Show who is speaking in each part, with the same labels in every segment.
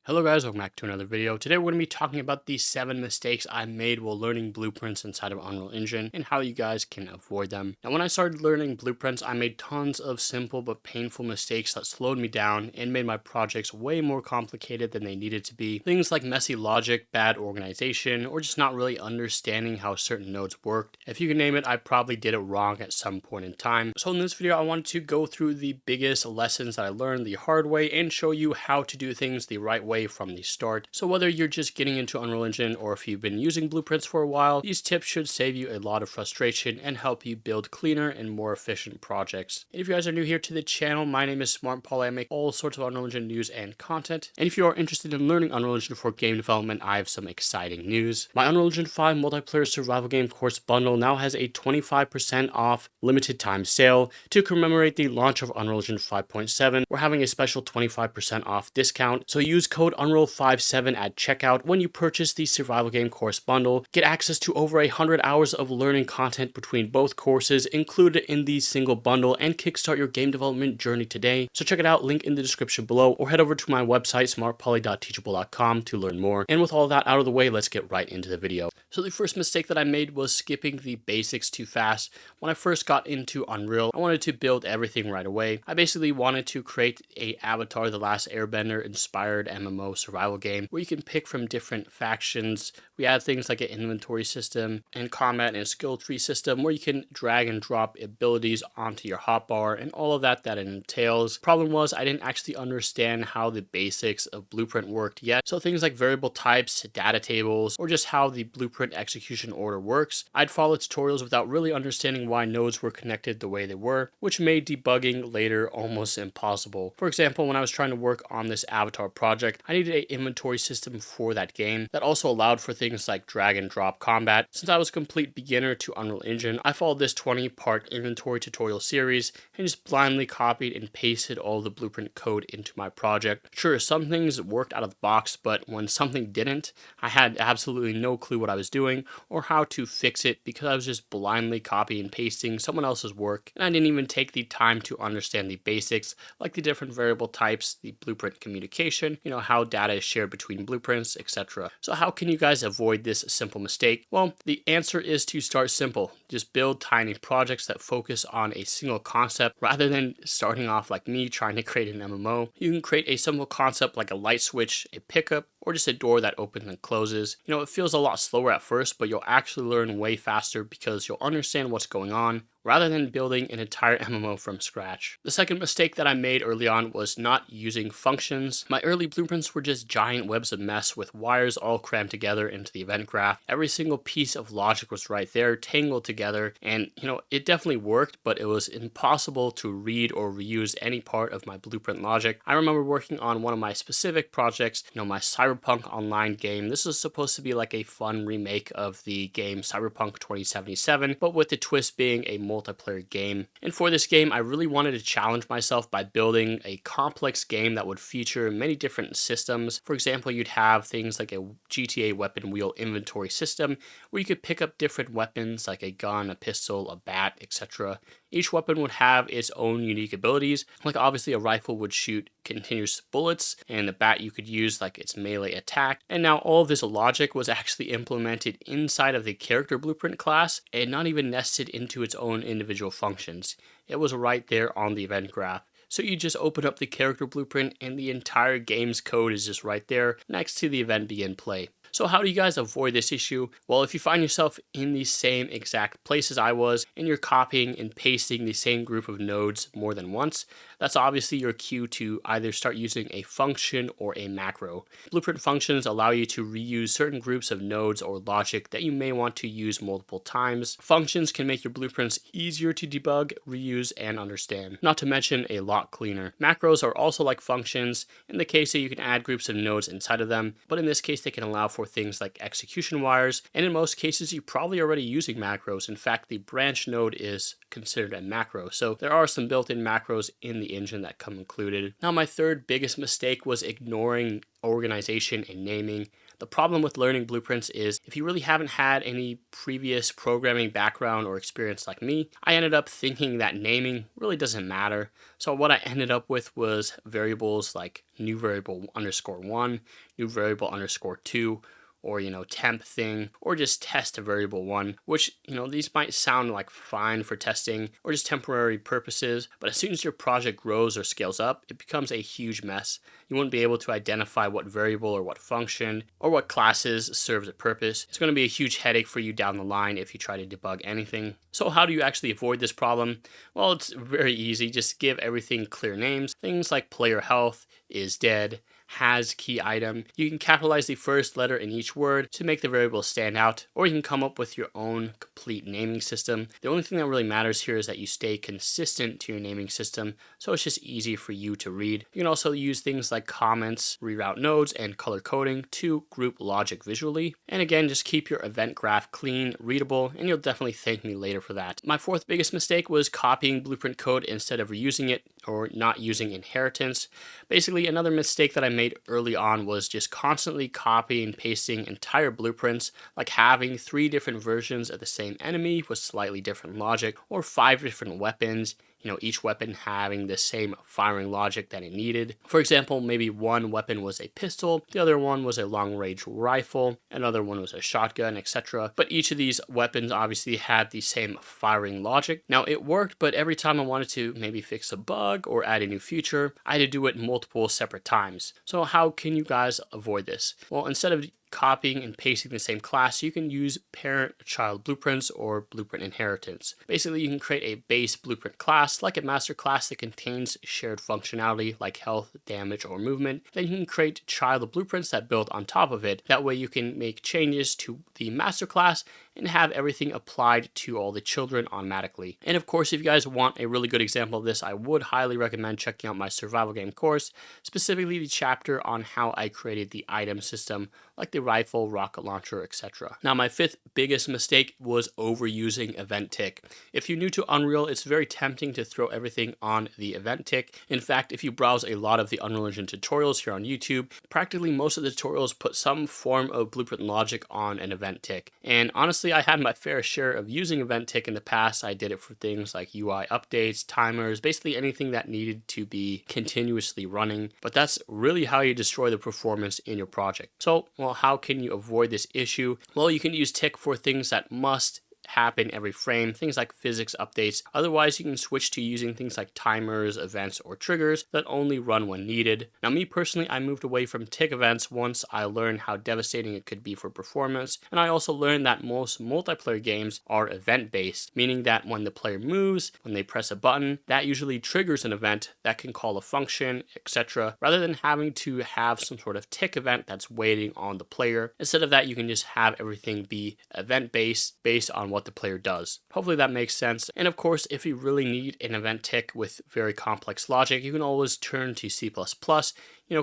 Speaker 1: Hello guys, welcome back to another video. Today we're going to be talking about the 7 mistakes I made while learning blueprints inside of Unreal Engine and how you guys can avoid them. Now when I started learning blueprints, I made tons of simple but painful mistakes that slowed me down and made my projects way more complicated than they needed to be. Things like messy logic, bad organization, or just not really understanding how certain nodes worked. If you can name it, I probably did it wrong at some point in time. So in this video, I wanted to go through the biggest lessons that I learned the hard way and show you how to do things the right way from the start. So whether you're just getting into Unreal Engine or if you've been using blueprints for a while, these tips should save you a lot of frustration and help you build cleaner and more efficient projects. And if you guys are new here to the channel, my name is Smart Paul. I make all sorts of Unreal Engine news and content. And if you are interested in learning Unreal Engine for game development, I have some exciting news. My Unreal Engine 5 multiplayer survival game course bundle now has a 25% off limited time sale. To commemorate the launch of Unreal Engine 5.7, we're having a special 25% off discount. So use code Unreal57 at checkout when you purchase the survival game course bundle. Get access to over 100 hours of learning content between both courses included in the single bundle and kickstart your game development journey today. So check it out, link in the description below, or head over to my website smartpoly.teachable.com to learn more. And with all that out of the way, let's get right into the video. So the first mistake that I made was skipping the basics too fast. When I first got into Unreal, I wanted to build everything right away. I basically wanted to create a Avatar The Last Airbender inspired MMO survival game where you can pick from different factions. We had things like an inventory system and combat and a skill tree system where you can drag and drop abilities onto your hotbar and all of that it entails. Problem was I didn't actually understand how the basics of Blueprint worked yet. So things like variable types, data tables, or just how the Blueprint execution order works. I'd follow tutorials without really understanding why nodes were connected the way they were, which made debugging later almost impossible. For example, when I was trying to work on this Avatar project, I needed an inventory system for that game that also allowed for things like drag and drop combat. Since I was a complete beginner to Unreal Engine, I followed this 20-part inventory tutorial series and just blindly copied and pasted all the Blueprint code into my project. Sure, some things worked out of the box, but when something didn't, I had absolutely no clue what I was doing or how to fix it because I was just blindly copying and pasting someone else's work, and I didn't even take the time to understand the basics like the different variable types, the Blueprint communication, how data is shared between blueprints, etc. So how can you guys avoid this simple mistake? Well, the answer is to start simple. Just build tiny projects that focus on a single concept rather than starting off like me trying to create an MMO. You can create a simple concept like a light switch, a pickup, or just a door that opens and closes. It feels a lot slower at first, but you'll actually learn way faster because you'll understand what's going on rather than building an entire MMO from scratch. The second mistake that I made early on was not using functions. My early blueprints were just giant webs of mess with wires all crammed together into the event graph. Every single piece of logic was right there, tangled together, and it definitely worked, but it was impossible to read or reuse any part of my blueprint logic. I remember working on one of my specific projects, my Cyberpunk Online game. This is supposed to be like a fun remake of the game Cyberpunk 2077, but with the twist being a multiplayer game. And for this game, I really wanted to challenge myself by building a complex game that would feature many different systems. For example, you'd have things like a GTA weapon wheel inventory system where you could pick up different weapons like a gun, a pistol, a bat, etc. Each weapon would have its own unique abilities. Like obviously a rifle would shoot continuous bullets, and the bat you could use like its melee attack. And now all of this logic was actually implemented inside of the character blueprint class and not even nested into its own individual functions. It was right there on the event graph. So you just open up the character blueprint and the entire game's code is just right there next to the event begin play. So how do you guys avoid this issue? Well, if you find yourself in the same exact place as I was and you're copying and pasting the same group of nodes more than once, that's obviously your cue to either start using a function or a macro. Blueprint functions allow you to reuse certain groups of nodes or logic that you may want to use multiple times. Functions can make your blueprints easier to debug, reuse, and understand, not to mention a lot cleaner. Macros are also like functions in the case that you can add groups of nodes inside of them, but in this case they can allow for things like execution wires, and in most cases you're probably already using macros. In fact, the branch node is considered a macro, so there are some built-in macros in the engine that come included. Now my third biggest mistake was ignoring organization and naming. The problem with learning blueprints is if you really haven't had any previous programming background or experience like me, I ended up thinking that naming really doesn't matter. So what I ended up with was variables like new variable underscore 1, new variable underscore 2, or temp thing, or just test a variable 1, which these might sound like fine for testing or just temporary purposes, but as soon as your project grows or scales up, it becomes a huge mess. You won't be able to identify what variable or what function or what classes serves a purpose. It's going to be a huge headache for you down the line if you try to debug anything. So how do you actually avoid this problem? Well, it's very easy. Just give everything clear names. Things like player health, is dead, has key item. You can capitalize the first letter in each word to make the variable stand out, or you can come up with your own complete naming system. The only thing that really matters here is that you stay consistent to your naming system, so it's just easy for you to read. You can also use things like comments, reroute nodes, and color coding to group logic visually. And again, just keep your event graph clean, readable, and you'll definitely thank me later for that. My fourth biggest mistake was copying blueprint code instead of reusing it or not using inheritance. Basically, another mistake that I made early on was just constantly copying and pasting entire blueprints, like having 3 different versions of the same enemy with slightly different logic, or 5 different weapons, each weapon having the same firing logic that it needed. For example, maybe one weapon was a pistol, the other one was a long-range rifle, another one was a shotgun, etc. But each of these weapons obviously had the same firing logic. Now it worked, but every time I wanted to maybe fix a bug or add a new feature, I had to do it multiple separate times. So how can you guys avoid this? Well, instead of copying and pasting the same class, you can use parent-child blueprints or blueprint inheritance. Basically, you can create a base blueprint class, like a master class that contains shared functionality like health, damage, or movement. Then you can create child blueprints that build on top of it. That way you can make changes to the master class and have everything applied to all the children automatically. And of course, if you guys want a really good example of this, I would highly recommend checking out my survival game course, specifically the chapter on how I created the item system, like the rifle, rocket launcher, etc. Now, my 5th biggest mistake was overusing event tick. If you're new to Unreal, it's very tempting to throw everything on the event tick. In fact, if you browse a lot of the Unreal Engine tutorials here on YouTube, practically most of the tutorials put some form of blueprint logic on an event tick. And honestly, I had my fair share of using event tick in the past. I did it for things like UI updates, timers, basically anything that needed to be continuously running. But that's really how you destroy the performance in your project. So, well, how can you avoid this issue? Well, you can use tick for things that must happen every frame, things like physics updates. Otherwise, you can switch to using things like timers, events, or triggers that only run when needed. Now, me personally, I moved away from tick events once I learned how devastating it could be for performance, and I also learned that most multiplayer games are event-based, meaning that when the player moves, when they press a button, that usually triggers an event that can call a function, etc., rather than having to have some sort of tick event that's waiting on the player. Instead of that, you can just have everything be event-based based on what the player does. Hopefully that makes sense. And of course, if you really need an event tick with very complex logic, you can always turn to C++.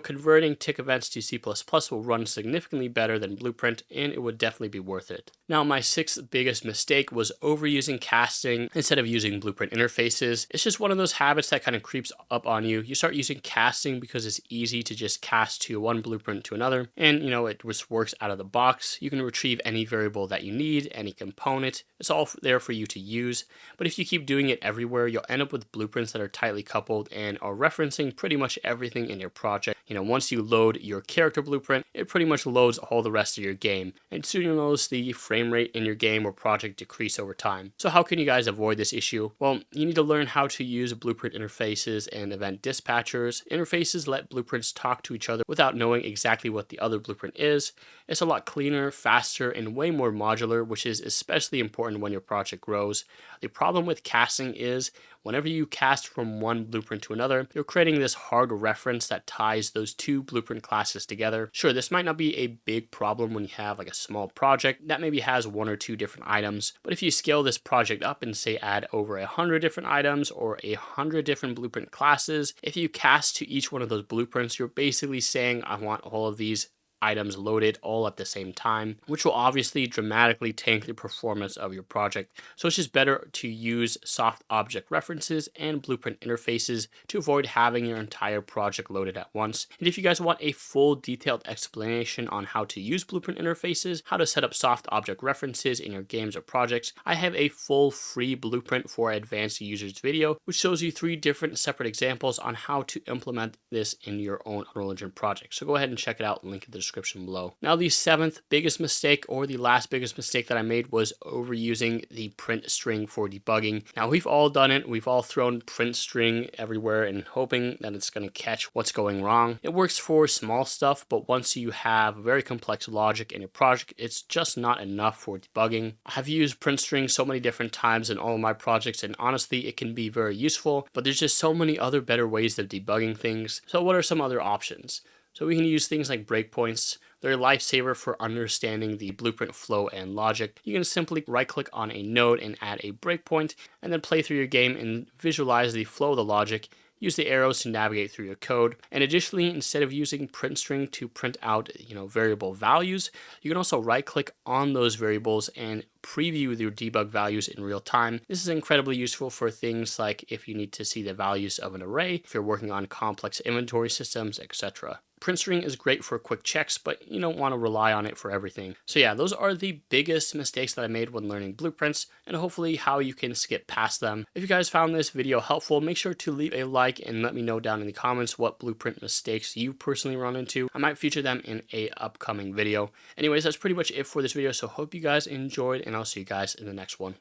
Speaker 1: Converting tick events to C++ will run significantly better than Blueprint, and it would definitely be worth it. Now, my 6th biggest mistake was overusing casting instead of using Blueprint interfaces. It's just one of those habits that kind of creeps up on you. You start using casting because it's easy to just cast to one blueprint to another, and it just works out of the box. You can retrieve any variable that you need, any component. It's all there for you to use. But if you keep doing it everywhere, you'll end up with blueprints that are tightly coupled and are referencing pretty much everything in your project. Once you load your character blueprint, it pretty much loads all the rest of your game. And soon you'll notice the frame rate in your game or project decrease over time. So how can you guys avoid this issue? Well, you need to learn how to use blueprint interfaces and event dispatchers. Interfaces let blueprints talk to each other without knowing exactly what the other blueprint is. It's a lot cleaner, faster, and way more modular, which is especially important when your project grows. The problem with casting is whenever you cast from one blueprint to another, you're creating this hard reference that ties those 2 blueprint classes together. Sure, this might not be a big problem when you have like a small project that maybe has 1 or 2 different items, but if you scale this project up and say add over 100 different items or 100 different blueprint classes, if you cast to each one of those blueprints, you're basically saying I want all of these items loaded all at the same time, which will obviously dramatically tank the performance of your project. So it's just better to use soft object references and blueprint interfaces to avoid having your entire project loaded at once. And if you guys want a full detailed explanation on how to use blueprint interfaces, how to set up soft object references in your games or projects, I have a full free blueprint for advanced users video, which shows you 3 different separate examples on how to implement this in your own Unreal Engine project. So go ahead and check it out, link in the description below. Now the 7th biggest mistake, or the last biggest mistake that I made, was overusing the print string for debugging. Now we've all done it. We've all thrown print string everywhere and hoping that it's going to catch what's going wrong. It works for small stuff, but once you have very complex logic in your project, it's just not enough for debugging. I've used print string so many different times in all of my projects, and honestly it can be very useful, but there's just so many other better ways of debugging things. So what are some other options? So we can use things like breakpoints. They're a lifesaver for understanding the blueprint flow and logic. You can simply right click on a node and add a breakpoint, and then play through your game and visualize the flow of the logic. Use the arrows to navigate through your code. And additionally, instead of using print string to print out, variable values, you can also right click on those variables and preview your debug values in real time. This is incredibly useful for things like if you need to see the values of an array, if you're working on complex inventory systems, etc. Print string is great for quick checks, but you don't want to rely on it for everything. So yeah, those are the biggest mistakes that I made when learning blueprints, and hopefully how you can skip past them. If you guys found this video helpful, make sure to leave a like and let me know down in the comments what blueprint mistakes you personally run into. I might feature them in a upcoming video. Anyways, that's pretty much it for this video, so hope you guys enjoyed, and I'll see you guys in the next one.